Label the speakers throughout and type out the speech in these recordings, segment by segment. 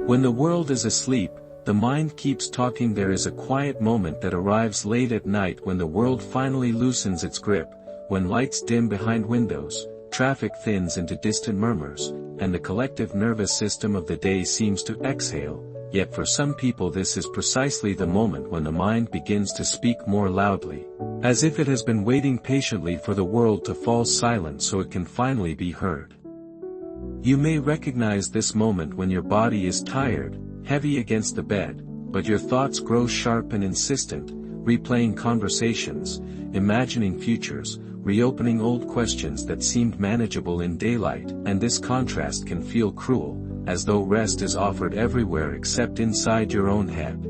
Speaker 1: When the world is asleep, the mind keeps talking. There is a quiet moment that arrives late at night when the world finally loosens its grip, when lights dim behind windows, traffic thins into distant murmurs, and the collective nervous system of the day seems to exhale. Yet for some people this is precisely the moment when the mind begins to speak more loudly, as if it has been waiting patiently for the world to fall silent so it can finally be heard. You may recognize this moment when your body is tired, heavy against the bed, but your thoughts grow sharp and insistent, replaying conversations, imagining futures, reopening old questions that seemed manageable in daylight, and this contrast can feel cruel, as though rest is offered everywhere except inside your own head.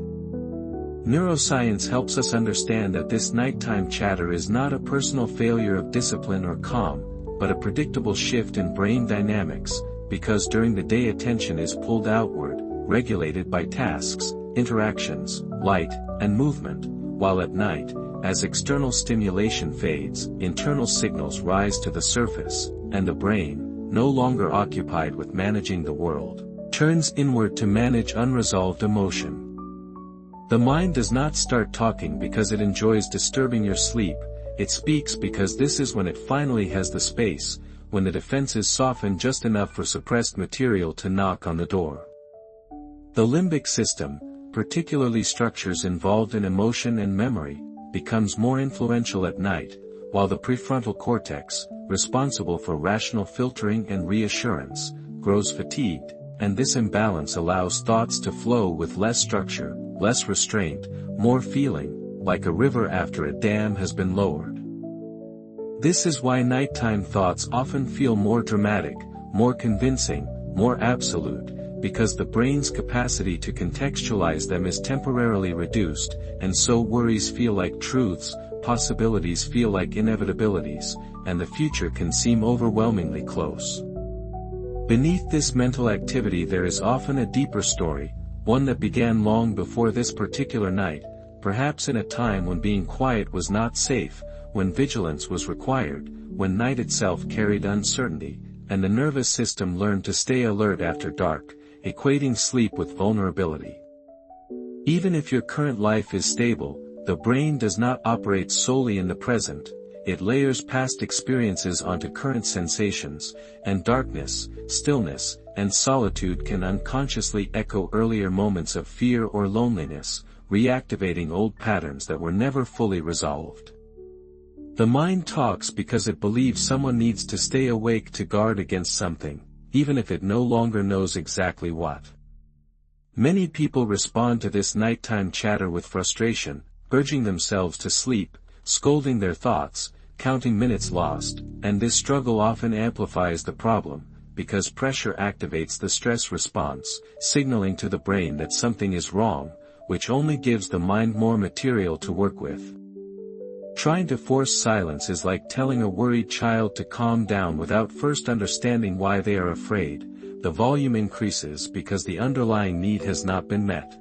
Speaker 1: Neuroscience helps us understand that this nighttime chatter is not a personal failure of discipline or calm, but a predictable shift in brain dynamics, because during the day attention is pulled outward, regulated by tasks, interactions, light, and movement, while at night, as external stimulation fades, internal signals rise to the surface, and the brain, no longer occupied with managing the world, turns inward to manage unresolved emotion. The mind does not start talking because it enjoys disturbing your sleep, it speaks because this is when it finally has the space, when the defenses soften just enough for suppressed material to knock on the door. The limbic system, particularly structures involved in emotion and memory, becomes more influential at night, while the prefrontal cortex, responsible for rational filtering and reassurance, grows fatigued, and this imbalance allows thoughts to flow with less structure, less restraint, more feeling, like a river after a dam has been lowered. This is why nighttime thoughts often feel more dramatic, more convincing, more absolute, because the brain's capacity to contextualize them is temporarily reduced, and so worries feel like truths, possibilities feel like inevitabilities, and the future can seem overwhelmingly close. Beneath this mental activity there is often a deeper story, one that began long before this particular night, perhaps in a time when being quiet was not safe, when vigilance was required, when night itself carried uncertainty, and the nervous system learned to stay alert after dark, equating sleep with vulnerability. Even if your current life is stable, the brain does not operate solely in the present, it layers past experiences onto current sensations, and darkness, stillness, and solitude can unconsciously echo earlier moments of fear or loneliness, reactivating old patterns that were never fully resolved. The mind talks because it believes someone needs to stay awake to guard against something, even if it no longer knows exactly what. Many people respond to this nighttime chatter with frustration, urging themselves to sleep, scolding their thoughts, counting minutes lost, and this struggle often amplifies the problem, because pressure activates the stress response, signaling to the brain that something is wrong, which only gives the mind more material to work with. Trying to force silence is like telling a worried child to calm down without first understanding why they are afraid. The volume increases because the underlying need has not been met.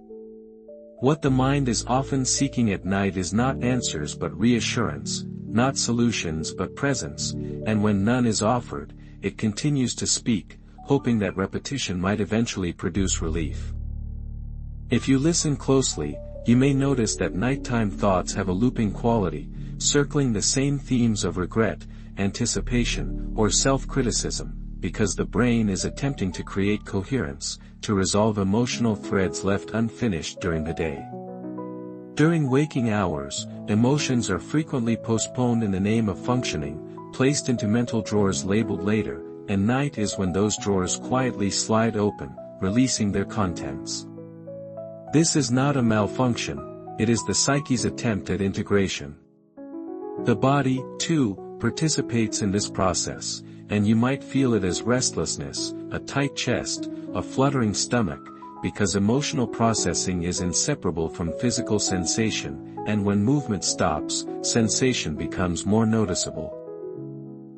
Speaker 1: What the mind is often seeking at night is not answers but reassurance, not solutions but presence, and when none is offered, it continues to speak, hoping that repetition might eventually produce relief. If you listen closely, you may notice that nighttime thoughts have a looping quality, circling the same themes of regret, anticipation, or self-criticism, because the brain is attempting to create coherence, to resolve emotional threads left unfinished during the day. During waking hours, emotions are frequently postponed in the name of functioning, placed into mental drawers labeled later, and night is when those drawers quietly slide open, releasing their contents. This is not a malfunction, it is the psyche's attempt at integration. The body, too, participates in this process, and you might feel it as restlessness, a tight chest, a fluttering stomach, because emotional processing is inseparable from physical sensation, and when movement stops, sensation becomes more noticeable.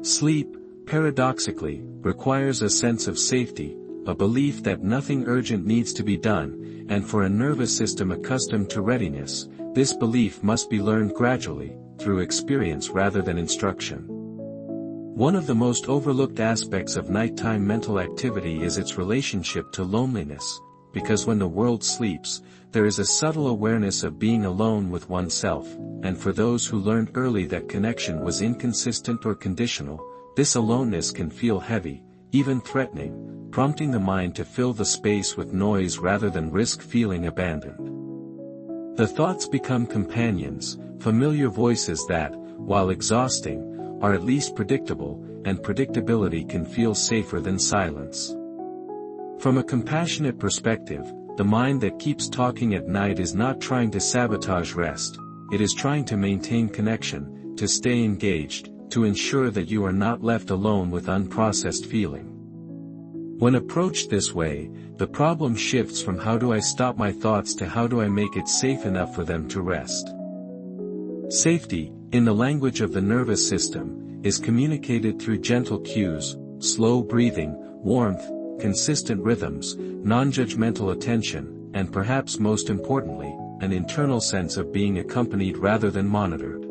Speaker 1: Sleep, paradoxically, requires a sense of safety, a belief that nothing urgent needs to be done, and for a nervous system accustomed to readiness, this belief must be learned gradually, through experience rather than instruction. One of the most overlooked aspects of nighttime mental activity is its relationship to loneliness, because when the world sleeps, there is a subtle awareness of being alone with oneself, and for those who learned early that connection was inconsistent or conditional, this aloneness can feel heavy, even threatening, prompting the mind to fill the space with noise rather than risk feeling abandoned. The thoughts become companions, familiar voices that, while exhausting, are at least predictable, and predictability can feel safer than silence. From a compassionate perspective, the mind that keeps talking at night is not trying to sabotage rest, it is trying to maintain connection, to stay engaged, to ensure that you are not left alone with unprocessed feeling. When approached this way, the problem shifts from how do I stop my thoughts to how do I make it safe enough for them to rest. Safety, in the language of the nervous system, is communicated through gentle cues, slow breathing, warmth, consistent rhythms, non-judgmental attention, and perhaps most importantly, an internal sense of being accompanied rather than monitored.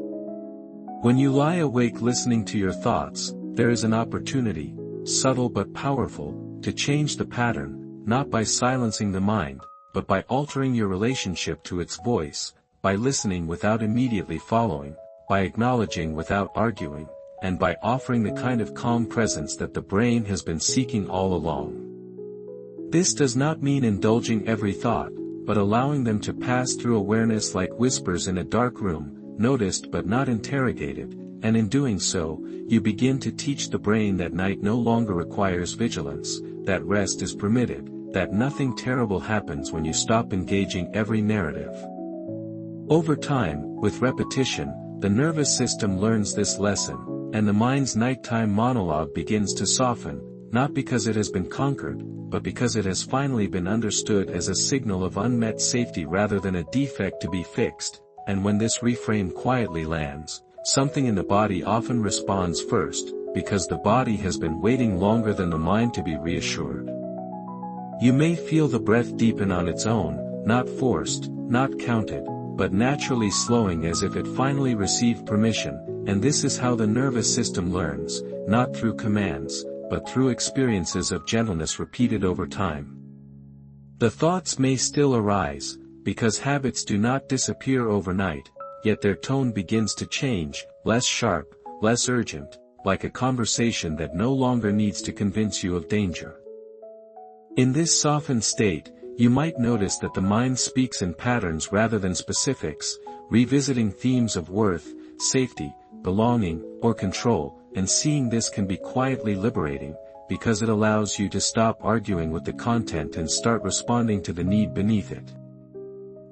Speaker 1: When you lie awake listening to your thoughts, there is an opportunity, subtle but powerful, to change the pattern, not by silencing the mind, but by altering your relationship to its voice, by listening without immediately following, by acknowledging without arguing, and by offering the kind of calm presence that the brain has been seeking all along. This does not mean indulging every thought, but allowing them to pass through awareness like whispers in a dark room, noticed but not interrogated, and in doing so, you begin to teach the brain that night no longer requires vigilance, that rest is permitted, that nothing terrible happens when you stop engaging every narrative. Over time, with repetition, the nervous system learns this lesson, and the mind's nighttime monologue begins to soften, not because it has been conquered, but because it has finally been understood as a signal of unmet safety rather than a defect to be fixed, and when this reframe quietly lands, something in the body often responds first, because the body has been waiting longer than the mind to be reassured. You may feel the breath deepen on its own, not forced, not counted, but naturally slowing as if it finally received permission, and this is how the nervous system learns, not through commands, but through experiences of gentleness repeated over time. The thoughts may still arise, because habits do not disappear overnight, yet their tone begins to change, less sharp, less urgent, like a conversation that no longer needs to convince you of danger. In this softened state, you might notice that the mind speaks in patterns rather than specifics, revisiting themes of worth, safety, belonging, or control, and seeing this can be quietly liberating, because it allows you to stop arguing with the content and start responding to the need beneath it.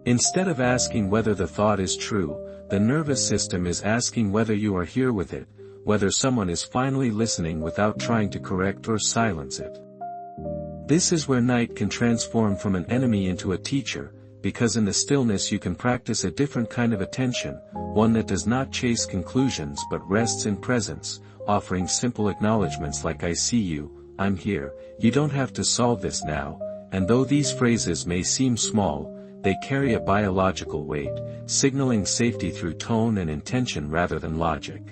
Speaker 1: Instead of asking whether the thought is true, the nervous system is asking whether you are here with it, whether someone is finally listening without trying to correct or silence it. This is where night can transform from an enemy into a teacher, because in the stillness you can practice a different kind of attention, one that does not chase conclusions but rests in presence, offering simple acknowledgments like I see you, I'm here, you don't have to solve this now, and though these phrases may seem small, they carry a biological weight, signaling safety through tone and intention rather than logic.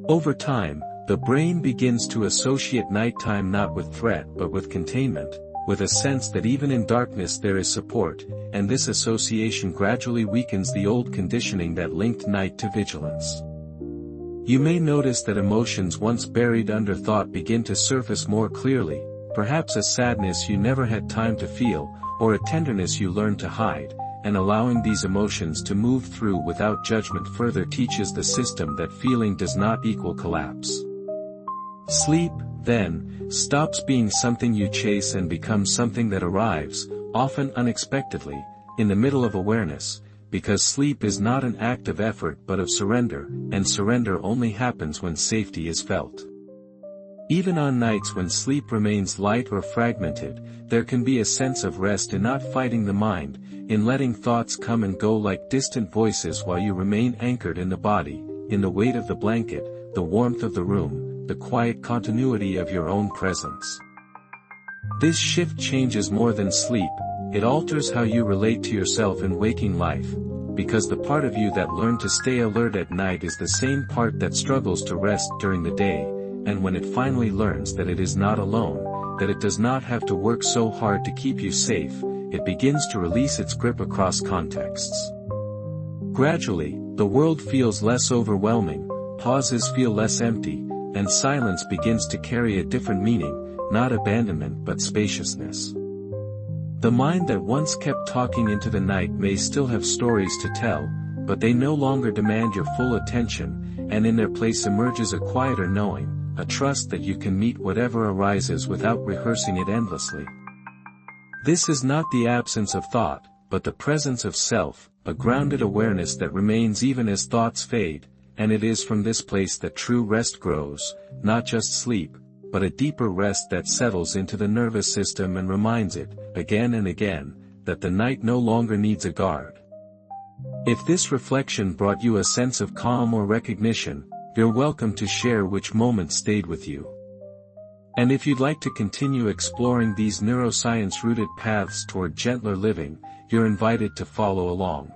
Speaker 1: Over time, the brain begins to associate nighttime not with threat but with containment, with a sense that even in darkness there is support, and this association gradually weakens the old conditioning that linked night to vigilance. You may notice that emotions once buried under thought begin to surface more clearly, perhaps a sadness you never had time to feel, or a tenderness you learned to hide, and allowing these emotions to move through without judgment further teaches the system that feeling does not equal collapse. Sleep, then, stops being something you chase and becomes something that arrives, often unexpectedly, in the middle of awareness, because sleep is not an act of effort but of surrender, and surrender only happens when safety is felt. Even on nights when sleep remains light or fragmented, there can be a sense of rest in not fighting the mind, in letting thoughts come and go like distant voices while you remain anchored in the body, in the weight of the blanket, the warmth of the room, the quiet continuity of your own presence. This shift changes more than sleep, it alters how you relate to yourself in waking life, because the part of you that learned to stay alert at night is the same part that struggles to rest during the day, and when it finally learns that it is not alone, that it does not have to work so hard to keep you safe, it begins to release its grip across contexts. Gradually, the world feels less overwhelming, pauses feel less empty, and silence begins to carry a different meaning, not abandonment but spaciousness. The mind that once kept talking into the night may still have stories to tell, but they no longer demand your full attention, and in their place emerges a quieter knowing, a trust that you can meet whatever arises without rehearsing it endlessly. This is not the absence of thought, but the presence of self, a grounded awareness that remains even as thoughts fade, and it is from this place that true rest grows, not just sleep, but a deeper rest that settles into the nervous system and reminds it, again and again, that the night no longer needs a guard. If this reflection brought you a sense of calm or recognition, you're welcome to share which moment stayed with you. And if you'd like to continue exploring these neuroscience-rooted paths toward gentler living, you're invited to follow along.